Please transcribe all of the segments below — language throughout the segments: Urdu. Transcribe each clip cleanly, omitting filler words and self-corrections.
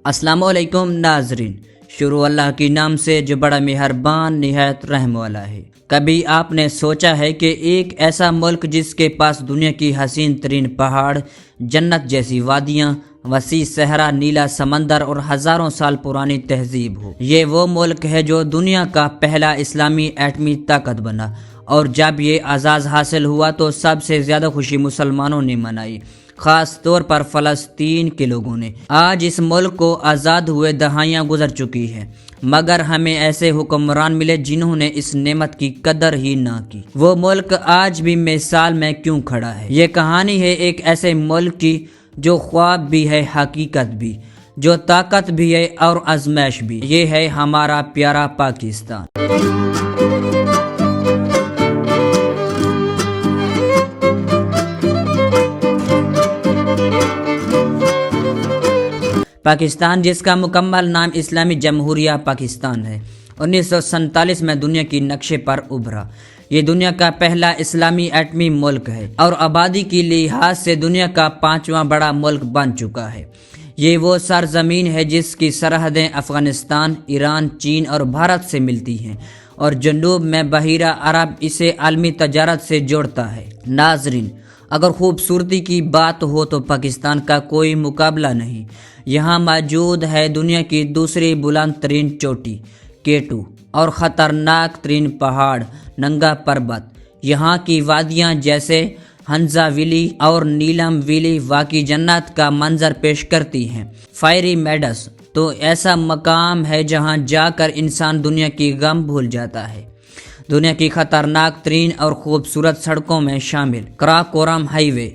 السلام علیکم ناظرین، شروع اللہ کے نام سے جو بڑا مہربان نہایت رحم والا ہے۔ کبھی آپ نے سوچا ہے کہ ایک ایسا ملک جس کے پاس دنیا کی حسین ترین پہاڑ، جنت جیسی وادیاں، وسیع صحرا، نیلا سمندر اور ہزاروں سال پرانی تہذیب ہو، یہ وہ ملک ہے جو دنیا کا پہلا اسلامی ایٹمی طاقت بنا، اور جب یہ اعزاز حاصل ہوا تو سب سے زیادہ خوشی مسلمانوں نے منائی، خاص طور پر فلسطین کے لوگوں نے۔ آج اس ملک کو آزاد ہوئے دہائیاں گزر چکی ہیں، مگر ہمیں ایسے حکمران ملے جنہوں نے اس نعمت کی قدر ہی نہ کی۔ وہ ملک آج بھی مثال میں کیوں کھڑا ہے؟ یہ کہانی ہے ایک ایسے ملک کی جو خواب بھی ہے، حقیقت بھی، جو طاقت بھی ہے اور آزمائش بھی۔ یہ ہے ہمارا پیارا پاکستان۔ پاکستان، جس کا مکمل نام اسلامی جمہوریہ پاکستان ہے، 1947 میں دنیا کی نقشے پر ابھرا۔ یہ دنیا کا پہلا اسلامی ایٹمی ملک ہے اور آبادی کی لحاظ سے دنیا کا 5واں بڑا ملک بن چکا ہے۔ یہ وہ سرزمین ہے جس کی سرحدیں افغانستان، ایران، چین اور بھارت سے ملتی ہیں، اور جنوب میں بحیرہ عرب اسے عالمی تجارت سے جوڑتا ہے۔ ناظرین، اگر خوبصورتی کی بات ہو تو پاکستان کا کوئی مقابلہ نہیں۔ یہاں موجود ہے دنیا کی دوسری بلند ترین چوٹی K2 اور خطرناک ترین پہاڑ ننگا پربت۔ یہاں کی وادیاں جیسے ہنزا ویلی اور نیلم ویلی واقعی جنت کا منظر پیش کرتی ہیں۔ فائری میڈس تو ایسا مقام ہے جہاں جا کر انسان دنیا کی غم بھول جاتا ہے۔ دنیا کی خطرناک ترین اور خوبصورت سڑکوں میں شامل کراکورم ہائی وے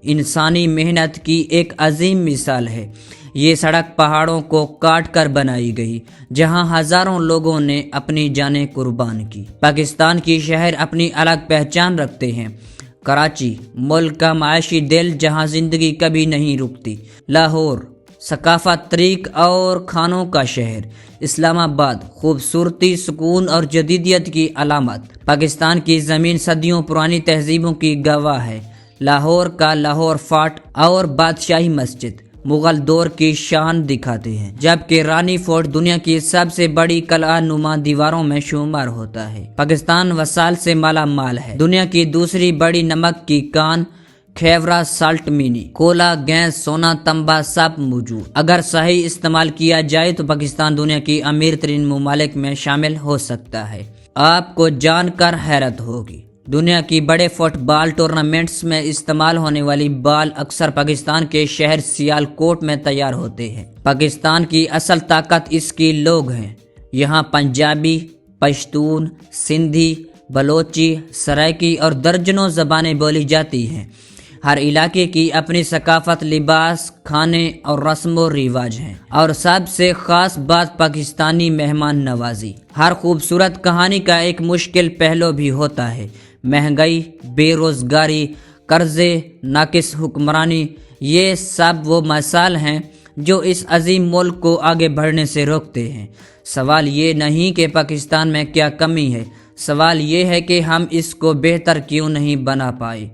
انسانی محنت کی ایک عظیم مثال ہے۔ یہ سڑک پہاڑوں کو کاٹ کر بنائی گئی، جہاں ہزاروں لوگوں نے اپنی جانیں قربان کی۔ پاکستان کی شہر اپنی الگ پہچان رکھتے ہیں۔ کراچی، ملک کا معاشی دل جہاں زندگی کبھی نہیں رکتی۔ لاہور، ثقافت، تاریخ اور کھانوں کا شہر۔ اسلام آباد، خوبصورتی، سکون اور جدیدیت کی علامت۔ پاکستان کی زمین صدیوں پرانی تہذیبوں کی گواہ ہے۔ لاہور کا لاہور فورٹ اور بادشاہی مسجد مغل دور کی شان دکھاتے ہیں، جبکہ رانی فورٹ دنیا کی سب سے بڑی قلعہ نما دیواروں میں شمار ہوتا ہے۔ پاکستان وسائل سے مالا مال ہے۔ دنیا کی دوسری بڑی نمک کی کان کھیورا سالٹ مینی، کولا، گیس، سونا، تانبا سب موجود۔ اگر صحیح استعمال کیا جائے تو پاکستان دنیا کی امیر ترین ممالک میں شامل ہو سکتا ہے۔ آپ کو جان کر حیرت ہوگی، دنیا کی بڑے فٹ بال ٹورنامنٹس میں استعمال ہونے والی بال اکثر پاکستان کے شہر سیال کوٹ میں تیار ہوتے ہیں۔ پاکستان کی اصل طاقت اس کی لوگ ہیں۔ یہاں پنجابی، پشتون، سندھی، بلوچی، سرائکی اور درجنوں زبانیں بولی جاتی ہیں۔ ہر علاقے کی اپنی ثقافت، لباس، کھانے اور رسم و رواج ہیں، اور سب سے خاص بات پاکستانی مہمان نوازی۔ ہر خوبصورت کہانی کا ایک مشکل پہلو بھی ہوتا ہے۔ مہنگائی، بے روزگاری، قرضے، ناقص حکمرانی، یہ سب وہ مسائل ہیں جو اس عظیم ملک کو آگے بڑھنے سے روکتے ہیں۔ سوال یہ نہیں کہ پاکستان میں کیا کمی ہے، سوال یہ ہے کہ ہم اس کو بہتر کیوں نہیں بنا پائے۔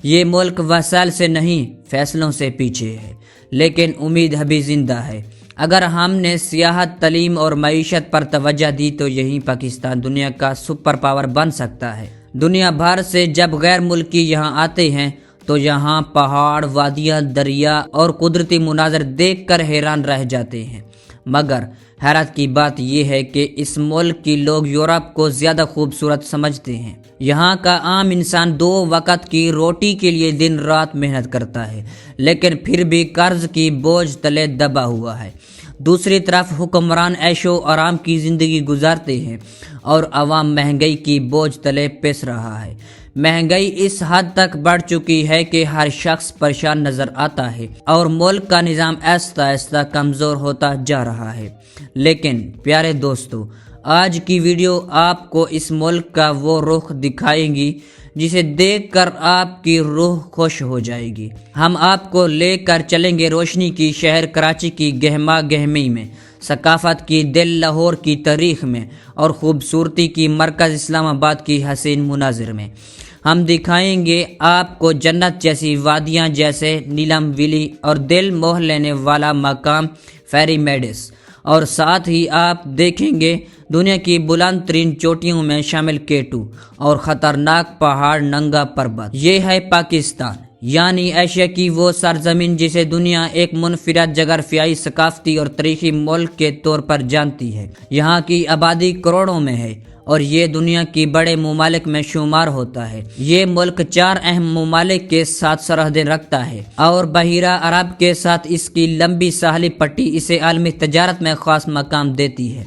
یہ ملک وسائل سے نہیں، فیصلوں سے پیچھے ہے، لیکن امید ابھی زندہ ہے۔ اگر ہم نے سیاحت، تعلیم اور معیشت پر توجہ دی تو یہی پاکستان دنیا کا سپر پاور بن سکتا ہے۔ دنیا بھر سے جب غیر ملکی یہاں آتے ہیں تو یہاں پہاڑ، وادیاں، دریا اور قدرتی مناظر دیکھ کر حیران رہ جاتے ہیں، مگر حیرت کی بات یہ ہے کہ اس ملک کی لوگ یورپ کو زیادہ خوبصورت سمجھتے ہیں۔ یہاں کا عام انسان 2 وقت کی روٹی کے لیے دن رات محنت کرتا ہے، لیکن پھر بھی قرض کی بوجھ تلے دبا ہوا ہے۔ دوسری طرف حکمران عیش و آرام کی زندگی گزارتے ہیں اور عوام مہنگائی کی بوجھ تلے پس رہا ہے۔ مہنگائی اس حد تک بڑھ چکی ہے کہ ہر شخص پریشان نظر آتا ہے اور ملک کا نظام آہستہ آہستہ کمزور ہوتا جا رہا ہے۔ لیکن پیارے دوستو، آج کی ویڈیو آپ کو اس ملک کا وہ رخ دکھائیں گی جسے دیکھ کر آپ کی روح خوش ہو جائے گی۔ ہم آپ کو لے کر چلیں گے روشنی کی شہر کراچی کی گہما گہمی میں، ثقافت کی دل لاہور کی تاریخ میں، اور خوبصورتی کی مرکز اسلام آباد کی حسین مناظر میں۔ ہم دکھائیں گے آپ کو جنت جیسی وادیاں جیسے نیلم ویلی اور دل موہ لینے والا مقام فیری میڈس، اور ساتھ ہی آپ دیکھیں گے دنیا کی بلند ترین چوٹیوں میں شامل K2 اور خطرناک پہاڑ ننگا پربت۔ یہ ہے پاکستان، یعنی ایشیا کی وہ سرزمین جسے دنیا ایک منفرد جغرافیائی، ثقافتی اور تاریخی ملک کے طور پر جانتی ہے۔ یہاں کی آبادی کروڑوں میں ہے اور یہ دنیا کی بڑے ممالک میں شمار ہوتا ہے۔ یہ ملک 4 اہم ممالک کے ساتھ سرحدیں رکھتا ہے اور بحیرہ عرب کے ساتھ اس کی لمبی ساحلی پٹی اسے عالمی تجارت میں خاص مقام دیتی ہے۔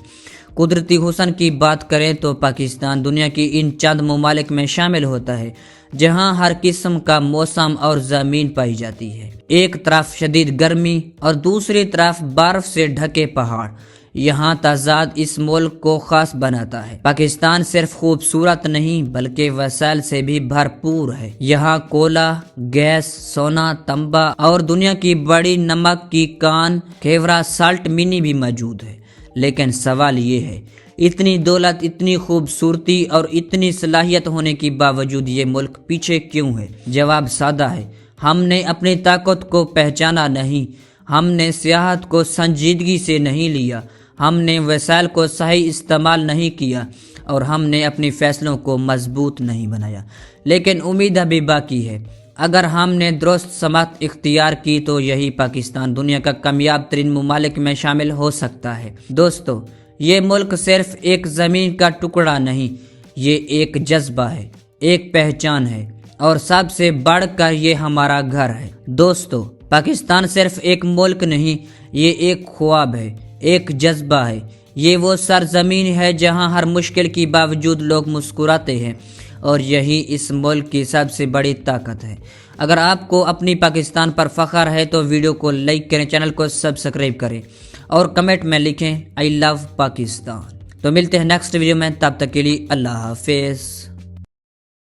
قدرتی حسن کی بات کریں تو پاکستان دنیا کی ان چند ممالک میں شامل ہوتا ہے جہاں ہر قسم کا موسم اور زمین پائی جاتی ہے۔ ایک طرف شدید گرمی اور دوسری طرف برف سے ڈھکے پہاڑ، یہاں تضاد اس ملک کو خاص بناتا ہے۔ پاکستان صرف خوبصورت نہیں بلکہ وسائل سے بھی بھرپور ہے۔ یہاں کوئلہ، گیس، سونا، تانبا اور دنیا کی بڑی نمک کی کان کھیورا سالٹ مینی بھی موجود ہے۔ لیکن سوال یہ ہے، اتنی دولت، اتنی خوبصورتی اور اتنی صلاحیت ہونے کے باوجود یہ ملک پیچھے کیوں ہے؟ جواب سادہ ہے، ہم نے اپنی طاقت کو پہچانا نہیں، ہم نے سیاحت کو سنجیدگی سے نہیں لیا، ہم نے وسائل کو صحیح استعمال نہیں کیا اور ہم نے اپنی فیصلوں کو مضبوط نہیں بنایا۔ لیکن امید ابھی باقی ہے۔ اگر ہم نے درست سمت اختیار کی تو یہی پاکستان دنیا کا کامیاب ترین ممالک میں شامل ہو سکتا ہے۔ دوستو، یہ ملک صرف ایک زمین کا ٹکڑا نہیں، یہ ایک جذبہ ہے، ایک پہچان ہے اور سب سے بڑھ کر یہ ہمارا گھر ہے۔ دوستو، پاکستان صرف ایک ملک نہیں، یہ ایک خواب ہے، ایک جذبہ ہے۔ یہ وہ سرزمین ہے جہاں ہر مشکل کے باوجود لوگ مسکراتے ہیں اور یہی اس ملک کی سب سے بڑی طاقت ہے۔ اگر آپ کو اپنی پاکستان پر فخر ہے تو ویڈیو کو لائک کریں، چینل کو سبسکرائب کریں اور کمنٹ میں لکھیں I love پاکستان۔ تو ملتے ہیں نیکسٹ ویڈیو میں، تب تک کے لیے اللہ حافظ۔